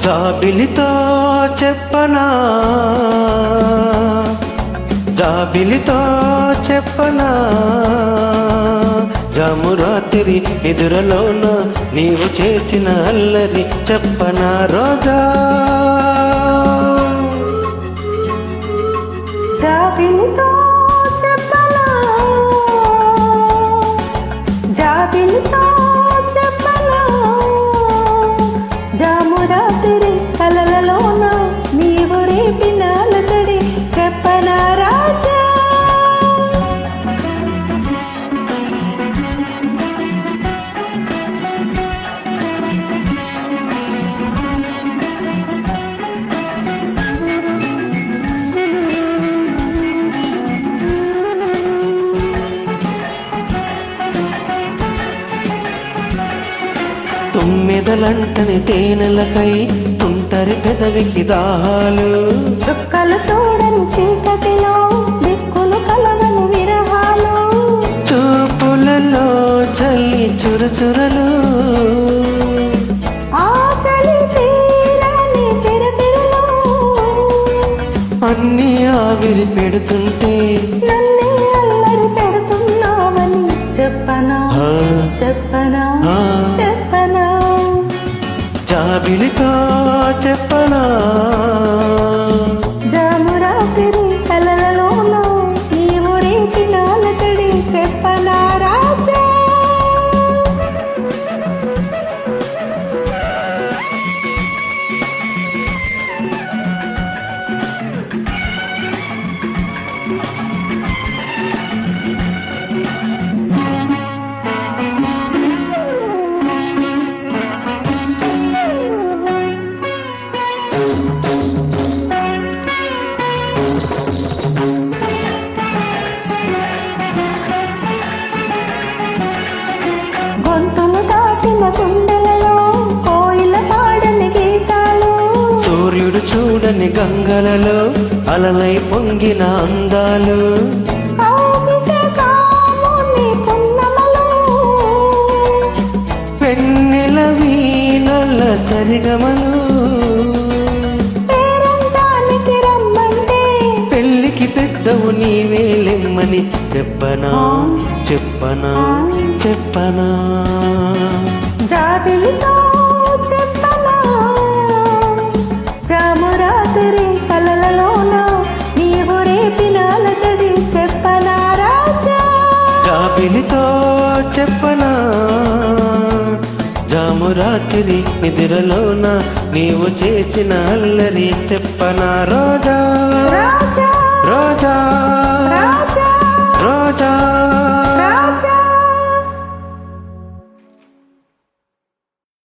జాబిలితో చెప్పనా, జాబిలితో చెప్పనా, జామురాత్రి నిదురలోన నీవు చేసిన అల్లరి చెప్పనా రోజా. జాబిలితో చెప్పనా, జాబిలితో చెప్పనా, జామురాత్రి కలలలోన నీవు రేపిన అలజడి చెప్పనా రాజా. తుమ్మెదలంటని తేనెలకై తుంటరి పెదవికి దాహాలు, చుక్కలు చూడని చీకటిలో దిక్కులు కలవని విరహాలు, చూపులలో చల్లి చురుచురలు, ఆ చలి తీరని పిరపిరలు, అన్నీ ఆవిరి పెడుతుంటే నన్నే అల్లరి పెడుతున్నావని చెప్పనా, చెప్పనా, చెప్పనా. జాబిలితో చెప్పనా, జామురాత్రి కలలలోన నీవు రేపిన అలజడి చెప్పనా రాజా. గొంతులు దాటిన గుండెలలో కోయిల పాడని గీతాలు, సూర్యుడు చూడని గంగలలో అలలై పొంగిన అందాలు, ఆవిట కాముని పున్నమలు, వెన్నెల వీణల సరిగమలు, పేరంటానికి రమ్మంటే పెళ్ళికి పెద్దవు నీవేలెమ్మని చెప్పనా, చెప్పనా, చెప్పనా. జాబిలితో చెప్పనా, జామురాత్రి కలలలోన నీవు రేపిన అలజడి చెప్పనా రాజా. జాబిలితో చెప్పనా, జామురాత్రి నిద్రలోన నీవు చేసిన అల్లరి చెప్పనా రోజా.